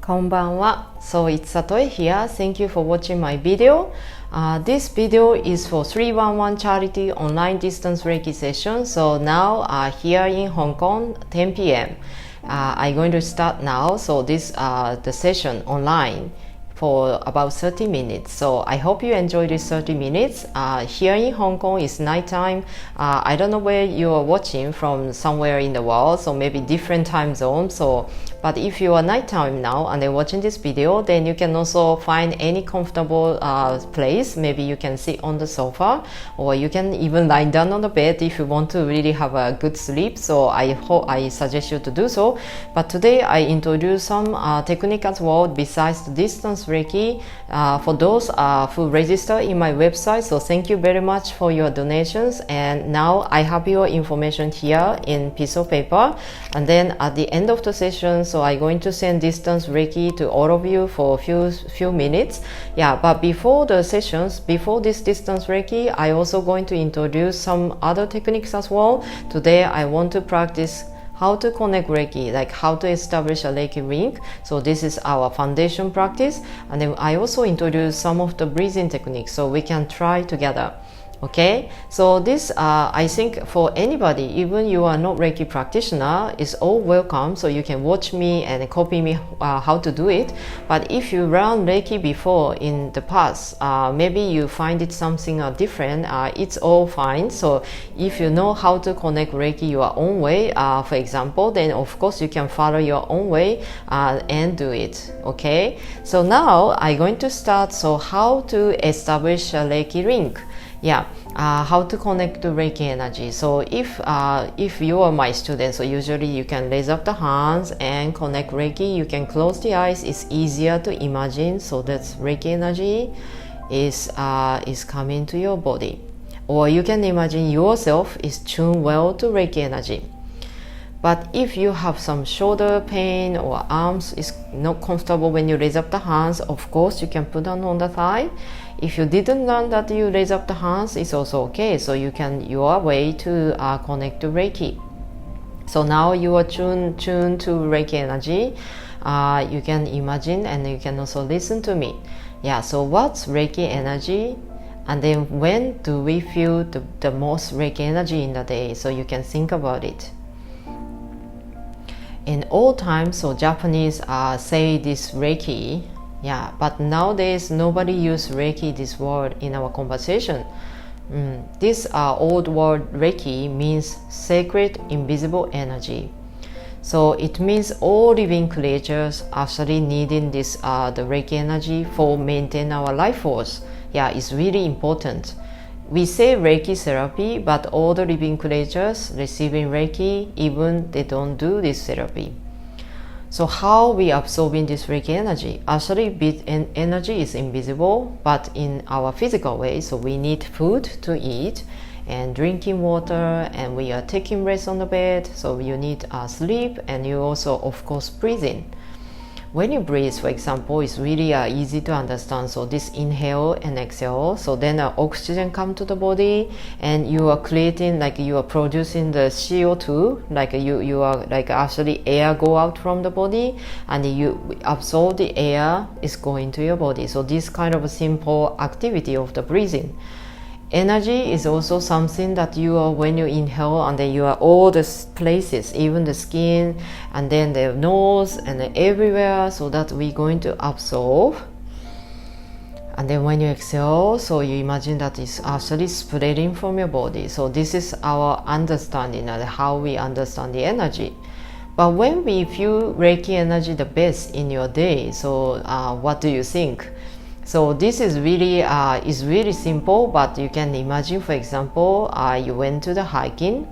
こんばんは。So it's Satoe here. Thank you for watching my video. This video is for 311 Charity Online Distance Reiki Session. So now here in Hong Kong, 10 p.m. I'm going to start now. So this the session online for about 30 minutes. So I hope you enjoy this 30 minutes. Here in Hong Kong, it's nighttime. I don't know where you are watching from, somewhere in the world, so maybe different time zone. But if you are nighttime now and then watching this video, then you can also find any comfortable place. Maybe you can sit on the sofa, or you can even lie down on the bed if you want to really have a good sleep. So I suggest you to do so. But today I introduce some technique as well besides the distance Reiki for those who register in my website. So thank you very much for your donations. And now I have your information here in piece of paper. And then at the end of the session, so I'm going to send distance Reiki to all of you for a few minutes. Yeah, but before the sessions, before this distance Reiki, I also going to introduce some other techniques as well. Today I want to practice how to connect Reiki, like how to establish a Reiki ring. So this is our foundation practice. And then I also introduce some of the breathing techniques so we can try together. Okay, so this I think for anybody, even you are not Reiki practitioner, is all welcome. So you can watch me and copy me how to do it. But if you learned Reiki before in the past, maybe you find it something different, it's all fine. So if you know how to connect Reiki your own way, for example, then of course you can follow your own way and do it. Okay, so now I'm going to start. So how to establish a Reiki ring. Yeah, how to connect to Reiki energy. So if you are my student, so usually you can raise up the hands and connect Reiki. You can close the eyes. It's easier to imagine. So that's Reiki energy is coming to your body, or you can imagine yourself is tuned well to Reiki energy. But if you have some shoulder pain or arms is not comfortable when you raise up the hands, of course you can put them on the thigh. If you didn't learn that you raise up the hands, it's also okay. So you can your way to connect to Reiki. So now you are tuned to Reiki energy. You can imagine and you can also listen to me. Yeah. So what's Reiki energy? And then when do we feel the most Reiki energy in the day? So you can think about it. In old times, so Japanese say this Reiki. Yeah, but nowadays nobody use Reiki, this word, in our conversation. This old word Reiki means sacred invisible energy. So it means all living creatures actually needing this the Reiki energy for maintain our life force. Yeah, it's really important. We say Reiki therapy, but all the living creatures receiving Reiki, even they don't do this therapy. So how we absorbing this Reiki energy? Actually, energy is invisible, but in our physical way. So we need food to eat and drinking water, and we are taking rest on the bed. So you need sleep, and you also, of course, breathing. When you breathe, for example, it's really easy to understand. So this inhale and exhale. So then oxygen come to the body, and you are creating, like you are producing the CO2, like you are like actually air go out from the body, and you absorb the air is going to your body. So this kind of a simple activity of the breathing. Energy is also something that you are when you inhale, and then you are all the places, even the skin, and then the nose, and then everywhere, so that we're going to absorb. And then when you exhale, so you imagine that it's actually spreading from your body. So this is our understanding of how we understand the energy. But when we feel Reiki energy the best in your day, so what do you think? So this is really simple, but you can imagine, for example, you went to the hiking,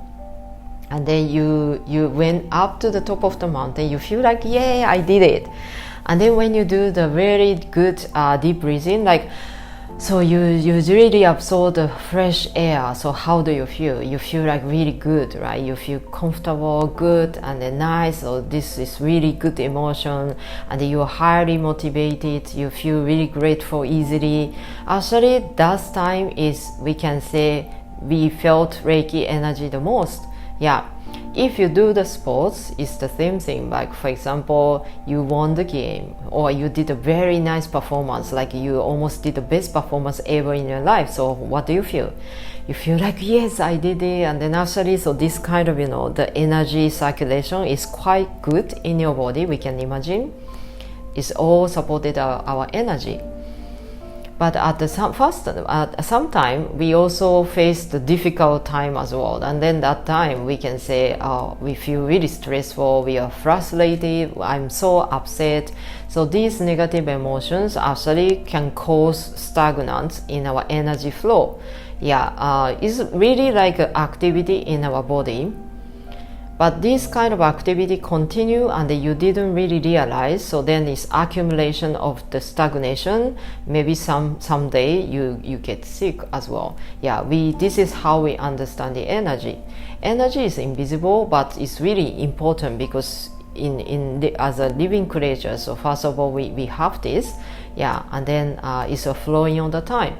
and then you went up to the top of the mountain. You feel like, yeah, I did it. And then when you do the very good deep breathing, like, so you really absorb the fresh air. So how do you feel? You feel like really good, right? You feel comfortable, good, and then nice. So this is really good emotion, and you are highly motivated. You feel really grateful easily. Actually, that time is, we can say, we felt Reiki energy the most. Yeah. If you do the sports, it's the same thing. Like for example, you won the game or you did a very nice performance, like you almost did the best performance ever in your life. So what do you feel? You feel like, yes, I did it. And then actually, so this kind of, the energy circulation is quite good in your body. We can imagine it's all supported our energy. But at some time, we also face the difficult time as well. And then that time we can say, oh, we feel really stressful, we are frustrated, I'm so upset. So these negative emotions actually can cause stagnance in our energy flow. It's really like an activity in our body. But this kind of activity continue and you didn't really realize, so then it's accumulation of the stagnation. Maybe someday you get sick as well. This is how we understand the energy. Energy is invisible, but it's really important because as a living creature, so first of all we have this, and then it's a flowing all the time.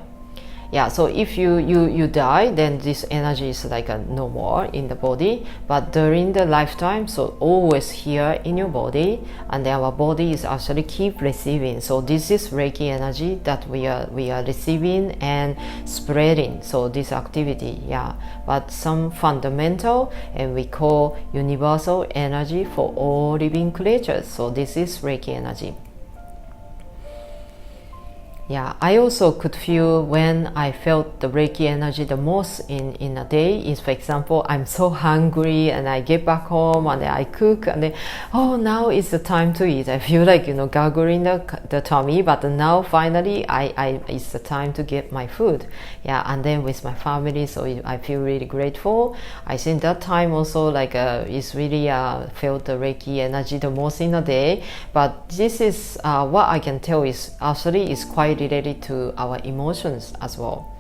So if you die, then this energy is like no more in the body. But during the lifetime, so always here in your body, and then our body is actually keep receiving. So this is Reiki energy that we are receiving and spreading. So this activity, but some fundamental and we call universal energy for all living creatures. So this is Reiki energy. I also could feel when I felt the Reiki energy the most in a day is, for example, I'm so hungry and I get back home and I cook and then, now is the time to eat. I feel like, gargling the tummy, but now finally it's the time to get my food. And then with my family, so I feel really grateful. I think that time also it's really felt the Reiki energy the most in a day. But this is what I can tell is actually is quite related to our emotions as well.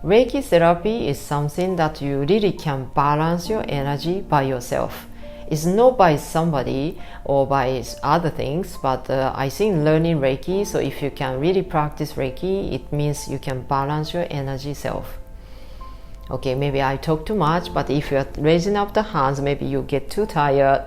Reiki therapy is something that you really can balance your energy by yourself. It's not by somebody or by other things, but I think learning Reiki, so if you can really practice Reiki, it means you can balance your energy self. Okay, maybe I talk too much, but if you're raising up the hands, maybe you get too tired.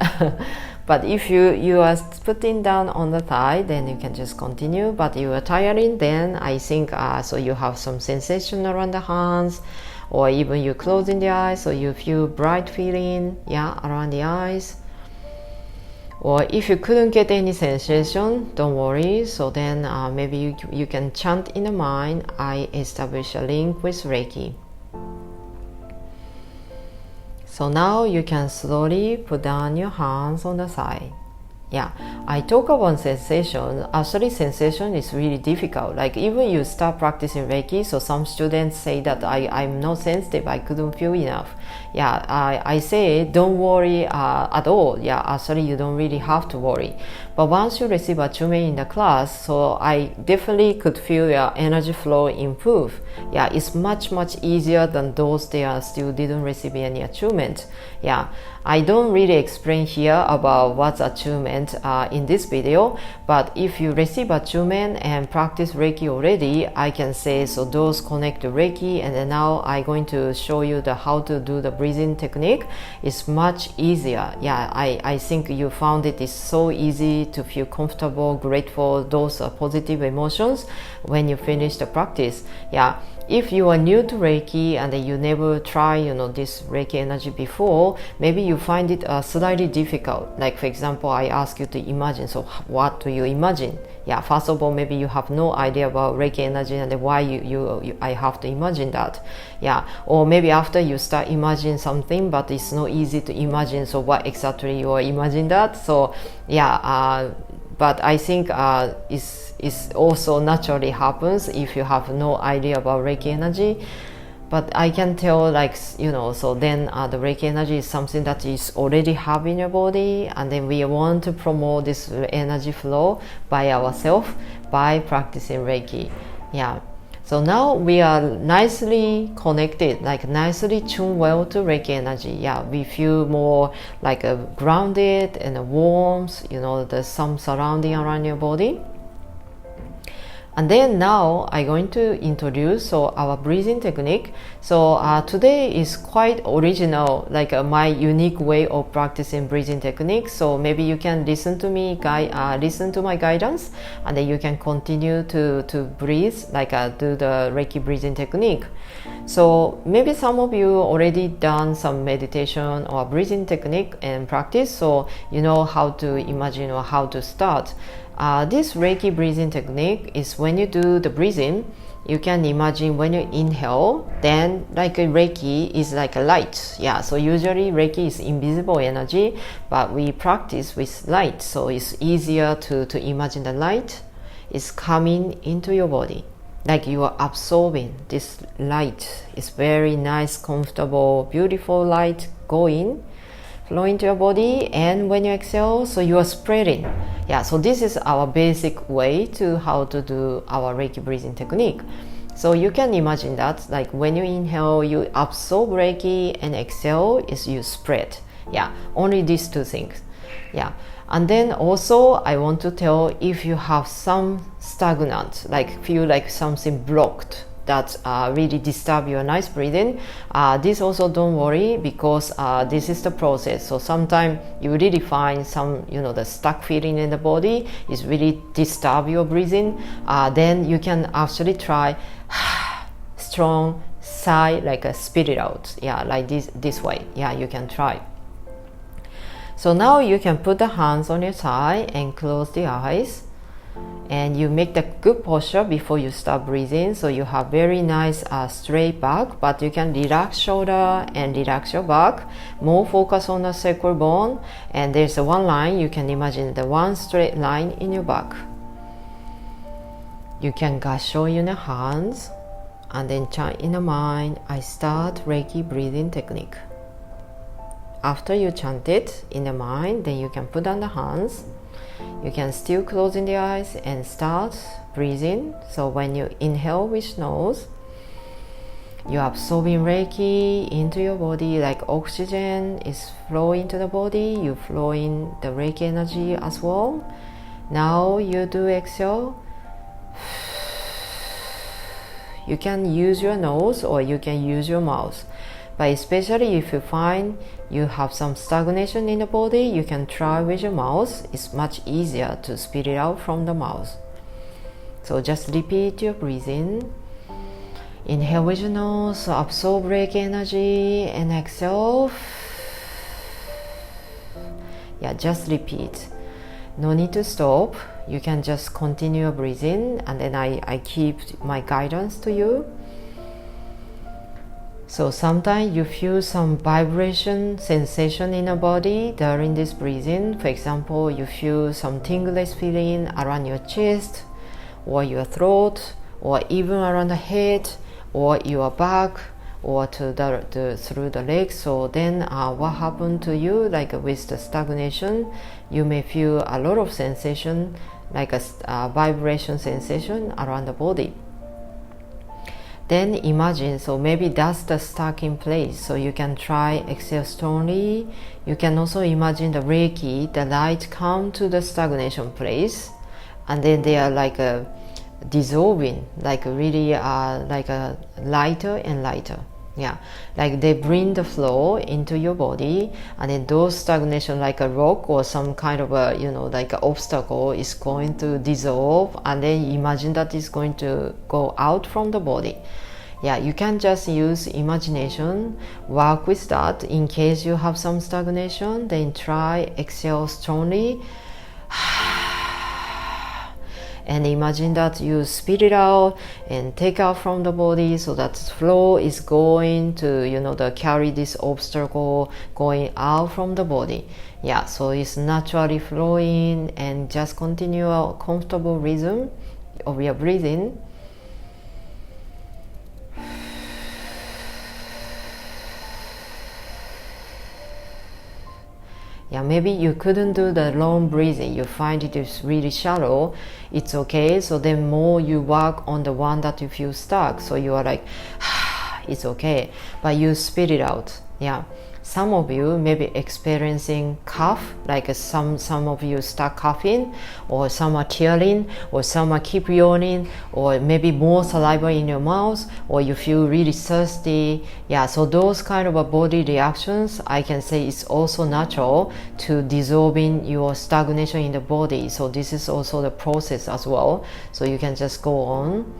But if you are putting down on the thigh, then you can just continue. But you are tiring, then I think so you have some sensation around the hands, or even you closing the eyes, so you feel bright feeling, around the eyes. Or if you couldn't get any sensation, don't worry. So then maybe you can chant in the mind, I establish a link with Reiki. So now you can slowly put down your hands on the side. I talk about sensation. Actually, sensation is really difficult. Like even you start practicing Reiki, so some students say that I'm not sensitive, I couldn't feel enough. I say don't worry at all. Actually you don't really have to worry. But once you receive attunement in the class, so I definitely could feel your energy flow improve. It's much easier than those that still didn't receive any attunement. I don't really explain here about what's attunement in this video, but if you receive attunement and practice Reiki already, I can say so those connect to Reiki, and then now I'm going to show you how to do the breathing technique. It's much easier. I think you found it is so easy to feel comfortable, grateful, those are positive emotions when you finish the practice. If you are new to Reiki and you never try, this Reiki energy before, maybe you find it slightly difficult. Like for example, I ask you to imagine. So what do you imagine? First of all, maybe you have no idea about Reiki energy and why I have to imagine that. Or maybe after you start imagining something, but it's not easy to imagine. So what exactly you are imagining that? So but I think it's also naturally happens if you have no idea about Reiki energy. But I can tell so then the Reiki energy is something that is already have in your body, and then we want to promote this energy flow by ourselves by practicing Reiki. So now we are nicely connected, nicely tuned well to Reiki energy. We feel more grounded and warm, there's some surrounding around your body. And then now I'm going to introduce our breathing technique. So today is quite original, like my unique way of practicing breathing technique. So maybe you can listen to me, listen to my guidance, and then you can continue to breathe, like do the Reiki breathing technique. So maybe some of you already done some meditation or breathing technique and practice, so you know how to imagine or how to start. This Reiki breathing technique is when you do the breathing, you can imagine when you inhale, then like a Reiki is like a light. Yeah, so usually Reiki is invisible energy, but we practice with light, so it's easier to imagine the light is coming into your body. Like you are absorbing this light. It's very nice, comfortable, beautiful light flowing to your body, and when you exhale, so you are spreading. Yeah, so this is our basic way to how to do our Reiki breathing technique. So you can imagine that, like when you inhale, you absorb Reiki, and exhale is you spread. Yeah, only these two things. Yeah, and then also I want to tell, if you have some stagnant, like feel like something blocked that really disturb your nice breathing, this also don't worry, because this is the process. So sometimes you really find some, the stuck feeling in the body is really disturb your breathing, then you can actually try strong sigh, like a spit it out. Yeah, like this way. Yeah, you can try. So now you can put the hands on your thigh and close the eyes, and you make the good posture before you start breathing. So you have very nice straight back, but you can relax shoulder and relax your back. More focus on the sacral bone, and there's one line. You can imagine the one straight line in your back. You can gasho in your hands, and then chant in the mind, I start Reiki breathing technique. After you chant it in the mind, then you can put on the hands. You can still close the eyes and start breathing. So when you inhale with nose, you're absorbing Reiki into your body, like oxygen is flowing to the body. You flow in the Reiki energy as well. Now you do exhale. You can use your nose or you can use your mouth. But especially if you find you have some stagnation in the body, you can try with your mouth. It's much easier to spit it out from the mouth. So just repeat your breathing. Inhale with your nose, so absorb Reiki energy, and exhale. Yeah, just repeat. No need to stop. You can just continue breathing, and then I keep my guidance to you. So sometimes you feel some vibration sensation in your body during this breathing. For example, you feel some tingling feeling around your chest or your throat, or even around the head or your back, or through the legs. So then what happened to you, like with the stagnation, you may feel a lot of sensation, like a vibration sensation around the body. Then imagine, so maybe that's the stuck in place. So you can try exhale strongly. You can also imagine the Reiki, the light come to the stagnation place, and then they are like dissolving, like really like a lighter and lighter. Yeah, like they bring the flow into your body, and then those stagnation, like a rock or some kind of a like an obstacle, is going to dissolve, and then imagine that it's going to go out from the body. Yeah, you can just use imagination, work with that. In case you have some stagnation, then try exhale strongly. And imagine that you spit it out and take out from the body, so that flow is going to carry this obstacle going out from the body. Yeah, so it's naturally flowing, and just continue a comfortable rhythm of your breathing. Yeah, maybe you couldn't do the long breathing. You find it is really shallow. It's okay. So then more you work on the one that you feel stuck. So you are like, it's okay. But you spit it out. Yeah. some of you may be experiencing cough, like some of you start coughing, or some are tearing, or some are keep yawning, or maybe more saliva in your mouth, or you feel really thirsty. Yeah, so those kind of body reactions, I can say it's also natural to dissolving your stagnation in the body. So this is also the process as well. So you can just go on.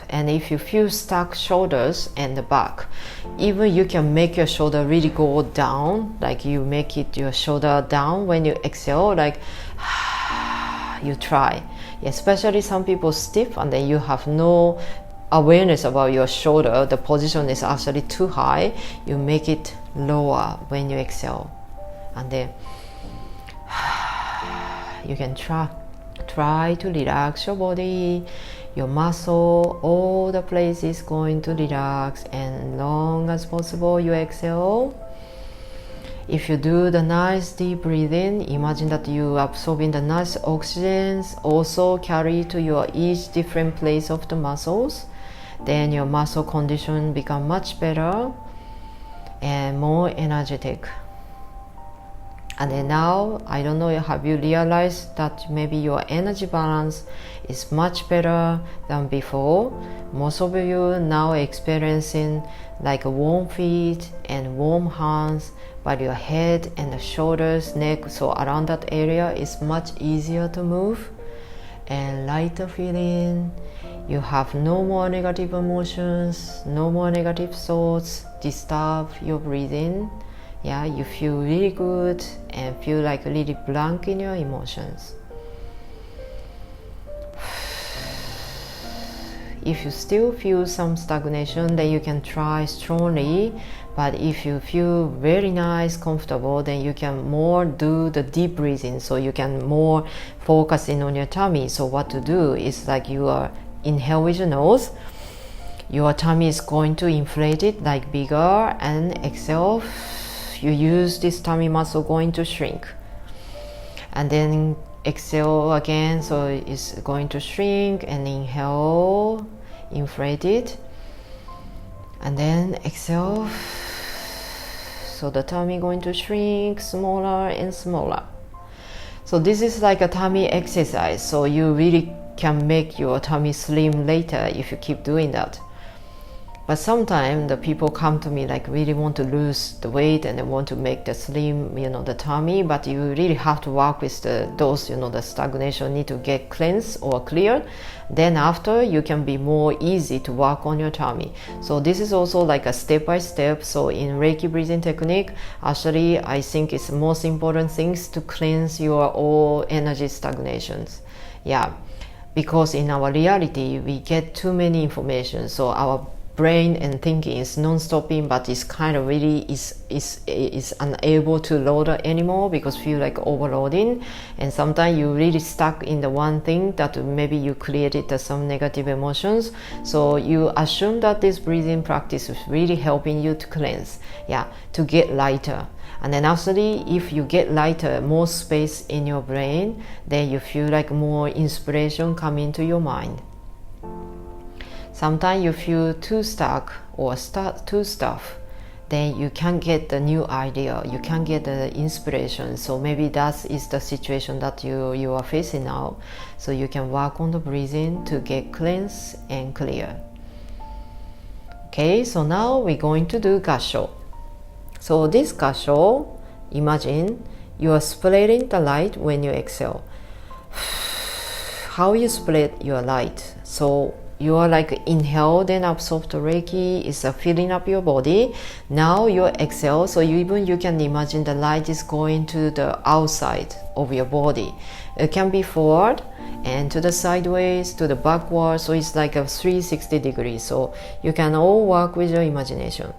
And if you feel stuck shoulders and the back, even you can make your shoulder really go down, like you make it your shoulder down when you exhale, like you try. Especially some people stiff and then you have no awareness about your shoulder, the position is actually too high, you make it lower when you exhale. And then you can try to relax your body, your muscle, all the places going to relax, and long as possible you exhale. If you do the nice deep breathing, imagine that you are absorbing the nice oxygen, also carry to your each different place of the muscles. Then your muscle condition become much better and more energetic. And then now, I don't know, have you realized that maybe your energy balance is much better than before? Most of you now experiencing like warm feet and warm hands, but your head and the shoulders, neck, so around that area is much easier to move and lighter feeling. You have no more negative emotions, no more negative thoughts disturb your breathing. Yeah, you feel really good and feel like really blank in your emotions. If you still feel some stagnation, then you can try strongly. But if you feel very nice, comfortable, then you can more do the deep breathing. So you can more focus in on your tummy. So what to do is like you are inhale with your nose. Your tummy is going to inflate it like bigger, and exhale. You use this tummy muscle going to shrink, and then exhale again, so it's going to shrink, and inhale, inflate it, and then exhale, so the tummy going to shrink smaller and smaller. So this is like a tummy exercise, so you really can make your tummy slim later if you keep doing that. But sometimes the people come to me like really want to lose the weight and they want to make the slim, the tummy, but you really have to work with those, the stagnation need to get cleansed or cleared. Then after you can be more easy to work on your tummy. So this is also like a step by step. So in Reiki breathing technique, actually I think it's the most important things to cleanse your all energy stagnations. Yeah, because in our reality we get too many information. So our brain and thinking is non-stopping, but it's kind of really is unable to load anymore because feel like overloading, and sometimes you really stuck in the one thing that maybe you created some negative emotions. So you assume that this breathing practice is really helping you to cleanse, to get lighter. And then actually, if you get lighter, more space in your brain, then you feel like more inspiration come into your mind. Sometimes you feel too stuck or too stuffed, then you can't get the new idea, you can't get the inspiration. So maybe that is the situation that you are facing now. So you can work on the breathing to get cleansed and clear. Okay, so now we're going to do gassho. So this gassho, imagine you are splitting the light when you exhale. How you split your light? So you are like inhale, then absorb the Reiki, is filling up your body. Now you exhale, so you can imagine the light is going to the outside of your body. It can be forward and to the sideways, to the backward, so it's like a 360 degrees. So you can all work with your imagination.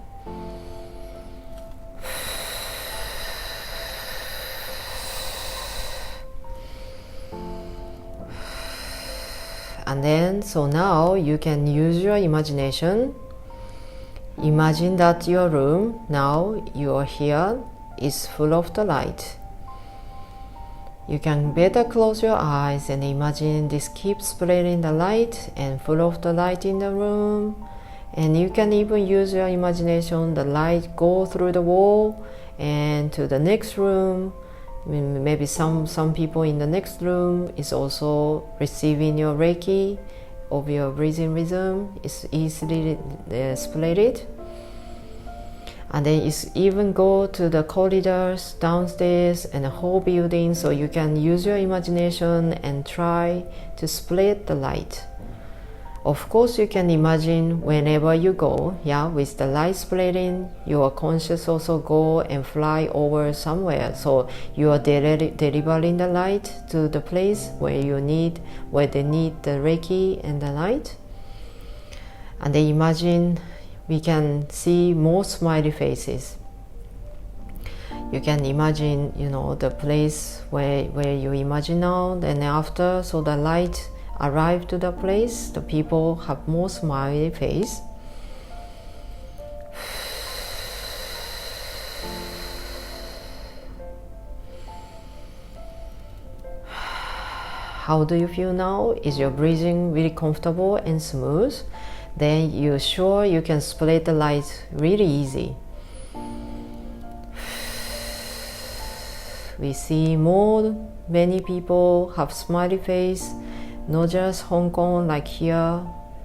And then, so now you can use your imagination. Imagine that your room, now you are here, is full of the light. You can better close your eyes and imagine this keeps spreading the light and full of the light in the room. And you can even use your imagination, the light go through the wall and to the next room. Maybe some people in the next room is also receiving your Reiki of your breathing rhythm. It's easily split. And then it's even go to the corridors, downstairs, and the whole building, so you can use your imagination and try to split the light. Of course, you can imagine whenever you go, with the light splitting, your conscious also go and fly over somewhere. So you are delivering the light to the place where they need the Reiki and the light. And then imagine we can see more smiley faces. You can imagine, the place where you imagine now, and after, so the light arrive to the place, the people have more smiley face. How do you feel now? Is your breathing really comfortable and smooth? Then you're sure you can split the light really easy. We see many people have smiley face, not just Hong Kong like here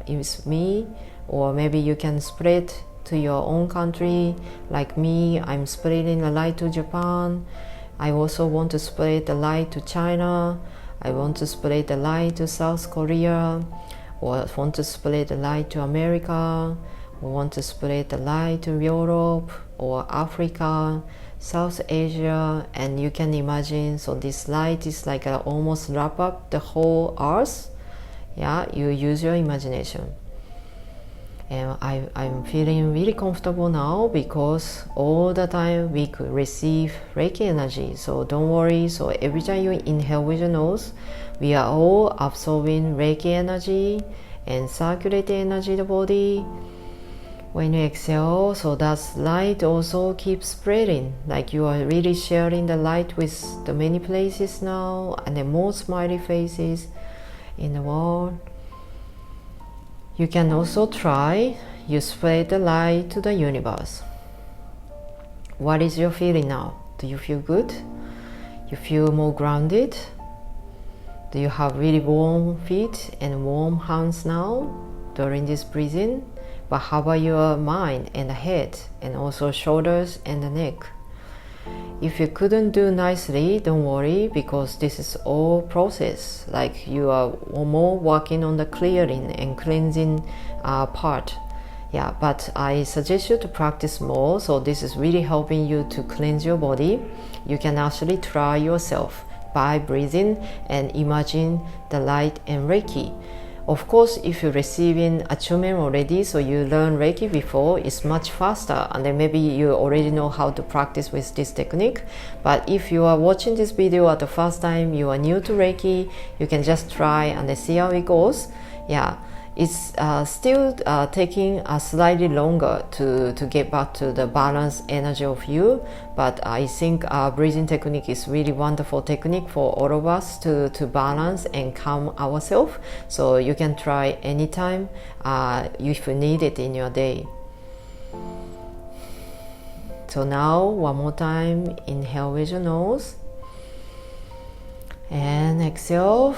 is me, or maybe you can split to your own country like me. I'm splitting the light to Japan. I also want to split the light to China. I want to split the light to South Korea, or want to split the light to America, or want to split the light to Europe or Africa, South Asia. And you can imagine, so this light is like almost wrap up the whole earth. You use your imagination. And I'm feeling really comfortable now, because all the time we could receive Reiki energy. So don't worry. So every time you inhale with your nose, we are all absorbing Reiki energy and circulating energy in the body. When you exhale, so that light also keeps spreading, like you are really sharing the light with the many places now, and the more smiley faces in the world. You can also try, you spread the light to the universe. What is your feeling now? Do you feel good? You feel more grounded? Do you have really warm feet and warm hands now during this breathing? But how about your mind and the head, and also shoulders and the neck? If you couldn't do nicely, don't worry, because this is all process. Like you are more working on the clearing and cleansing part. But I suggest you to practice more. So this is really helping you to cleanse your body. You can actually try yourself by breathing and imagine the light and Reiki. Of course, if you're receiving attunement already, so you learned Reiki before, it's much faster, and then maybe you already know how to practice with this technique. But if you are watching this video at the first time, you are new to Reiki, you can just try and then see how it goes. It's still taking slightly longer to get back to the balanced energy of you, but I think breathing technique is really wonderful technique for all of us to balance and calm ourselves. So you can try anytime if you need it in your day. So now one more time, inhale with your nose and exhale.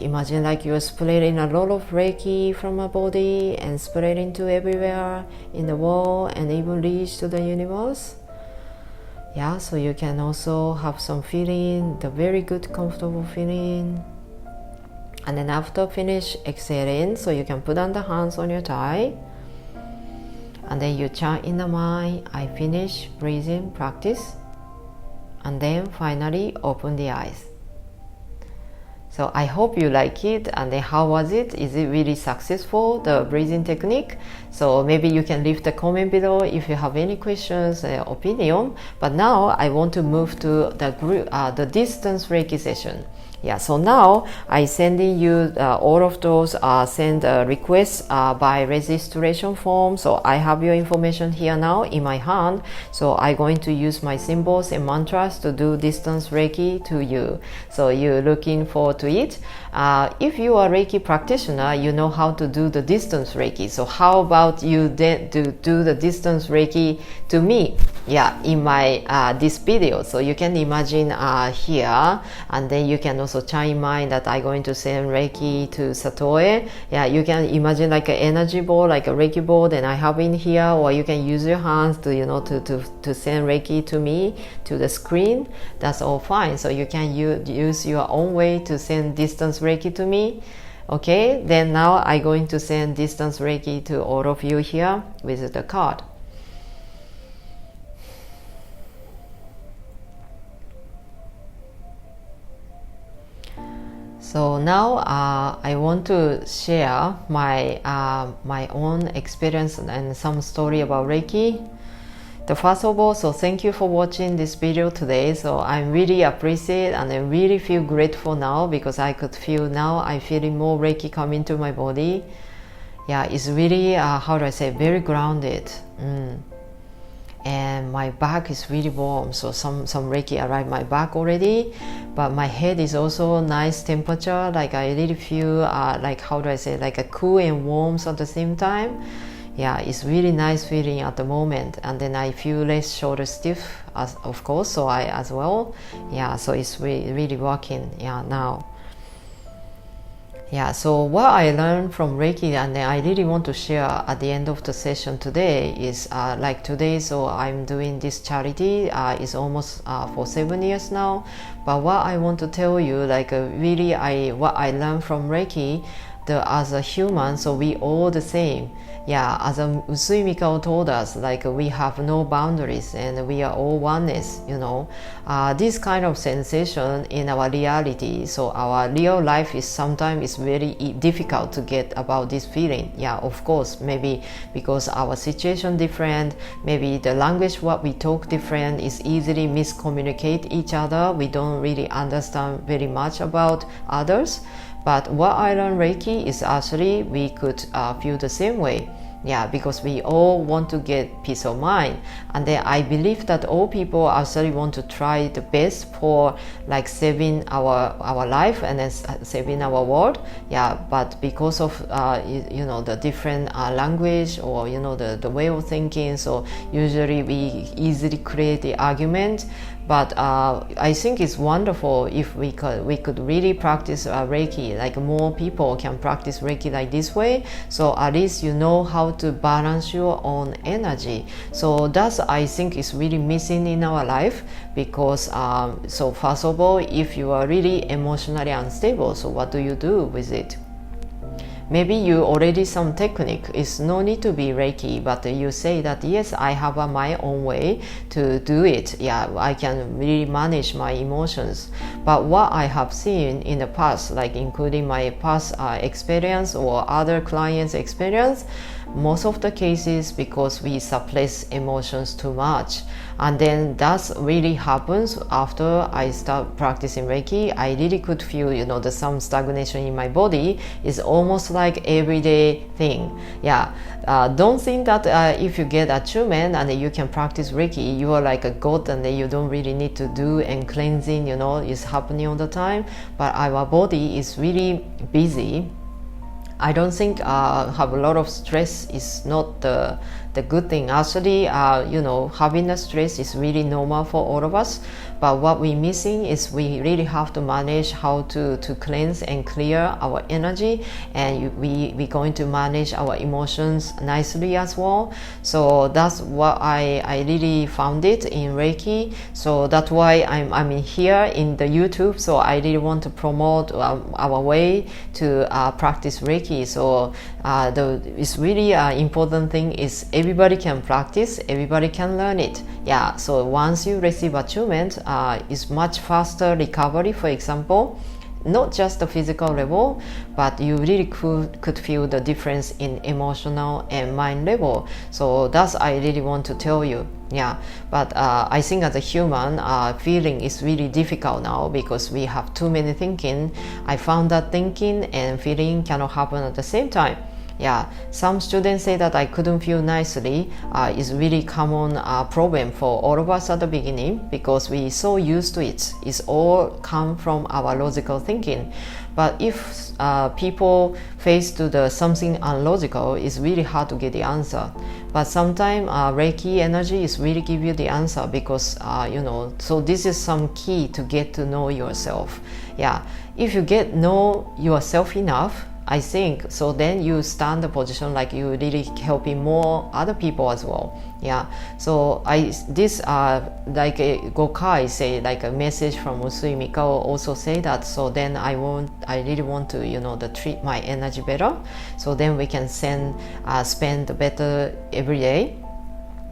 Imagine like you're splitting a lot of Reiki from our body and spreading to everywhere in the world and even reach to the universe. So you can also have some feeling, the very good comfortable feeling. And then after finish exhaling, so you can put on the hands on your thigh. And then you chant in the mind, I finish breathing practice. And then finally open the eyes. So I hope you like it. And then how was it? Is it really successful, the breathing technique? So maybe you can leave the comment below if you have any questions, opinion. But now I want to move to the distance Reiki session. Yeah, so now I sending you all of those send requests by registration form. So I have your information here now in my hand. So I'm going to use my symbols and mantras to do distance Reiki to you. So you're looking forward to it. If you are Reiki practitioner, you know how to do the distance Reiki. So how about you do the distance Reiki to me? Yeah, in my this video. So you can imagine here, and then you can also chime in mind that I'm going to send Reiki to Satoe. Yeah, you can imagine like an energy ball, like a Reiki ball that I have in here, or you can use your hands to to send Reiki to me to the screen. That's all fine. So you can use your own way to send distance Reiki to me. Okay, then now I'm going to send distance Reiki to all of you here with the card. So now I want to share my my own experience and some story about Reiki. First of all, so thank you for watching this video today. So I really appreciate and I really feel grateful now because I could feel now I'm feeling more Reiki come into my body. Yeah, it's really how do I say, very grounded. And my back is really warm, so some Reiki arrived my back already, but my head is also nice temperature, like I really feel like how do I say, like a cool and warm at the same time. Yeah, it's really nice feeling at the moment, and then I feel less shoulder stiff of course, so I as well. Yeah, so it's really working now. Yeah, so what I learned from Reiki and I really want to share at the end of the session today is like today, so I'm doing this charity, it's almost for 7 years now. But what I want to tell you, like really what I learned from Reiki, as a human, so we all the same. Yeah, as Usui Mikao told us, like we have no boundaries and we are all oneness, this kind of sensation in our reality. So our real life is sometimes very difficult to get about this feeling. Yeah, of course, maybe because our situation different, maybe the language what we talk different, is easily miscommunicate each other. We don't really understand very much about others. But what I learned Reiki is actually we could feel the same way. Yeah, because we all want to get peace of mind, and then I believe that all people actually want to try the best for like saving our life and then saving our world. Yeah, but because of the different language or the way of thinking, so usually we easily create the argument. But I think it's wonderful if we could really practice Reiki, like more people can practice Reiki like this way. So at least you know how to balance your own energy. So that's, I think, is really missing in our life because so first of all, if you are really emotionally unstable, so what do you do with it? Maybe you already some technique. It's no need to be Reiki, but you say that yes, I have my own way to do it. Yeah, I can really manage my emotions. But what I have seen in the past, like including my past experience or other clients' experience, most of the cases because we suppress emotions too much, and then that really happens after I start practicing Reiki. I really could feel the some stagnation in my body is almost like everyday thing. Yeah, don't think that if you get achievement and you can practice Reiki, you are like a god and then you don't really need to do and cleansing is happening all the time. But our body is really busy. I don't think have a lot of stress is not the good thing. Actually, having a stress is really normal for all of us. But what we're missing is we really have to manage how to cleanse and clear our energy, and we're going to manage our emotions nicely as well. So that's what I really found it in Reiki. So that's why I'm in here in the YouTube. So I really want to promote our way to practice Reiki. So it's really important thing is everybody can practice, everybody can learn it. Yeah, so once you receive achievement, it's much faster recovery. For example, not just the physical level, but you really could feel the difference in emotional and mind level. So that's I really want to tell you. Yeah, but I think as a human, feeling is really difficult now because we have too many thinking. I found that thinking and feeling cannot happen at the same time. Yeah, some students say that I couldn't feel nicely is really common problem for all of us at the beginning because we so used to it. It's all come from our logical thinking. But if people face to the something unlogical, it's really hard to get the answer. But sometimes Reiki energy is really give you the answer because so this is some key to get to know yourself. Yeah, if you get know yourself enough, I think so then you stand the position like you really helping more other people as well. Yeah, so this like Gokai say like a message from Usui Mikao also say that. So then I really want to the treat my energy better, so then we can spend better every day.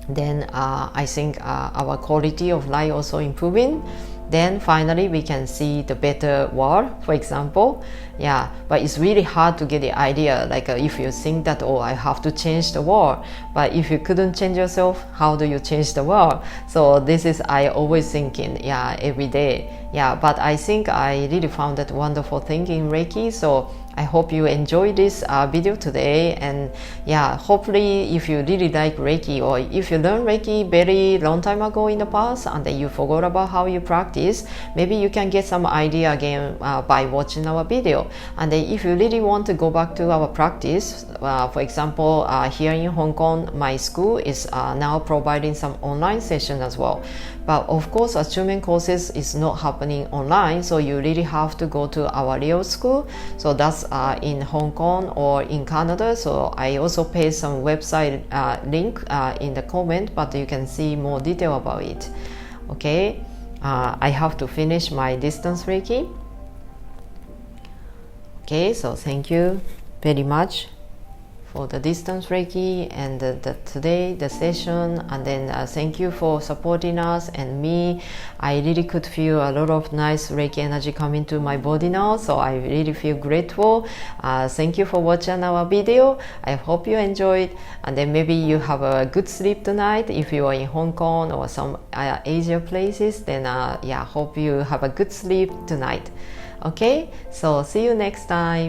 Then I think our quality of life also improving. Then finally we can see the better world, for example. Yeah, but it's really hard to get the idea like if you think that I have to change the world, but if you couldn't change yourself, how do you change the world? So this is I always thinking every day. Yeah, but I think I really found that wonderful thing in Reiki. So I hope you enjoyed this video today, and hopefully if you really like Reiki, or if you learned Reiki very long time ago in the past and then you forgot about how you practice, maybe you can get some idea again by watching our video. And then if you really want to go back to our practice, for example, here in Hong Kong, my school is now providing some online session as well. But of course, attunement courses is not happening online, so you really have to go to our real school. So that's in Hong Kong or in Canada. So I also paste some website link in the comment, but you can see more detail about it. Okay, I have to finish my distance Reiki. Okay, so thank you very much for the distance Reiki and today the session, and then thank you for supporting us and me. I really could feel a lot of nice Reiki energy coming to my body now, so I really feel grateful. Thank you for watching our video. I hope you enjoyed, and then maybe you have a good sleep tonight if you are in Hong Kong or some Asia places. Then hope you have a good sleep tonight. Okay, so see you next time.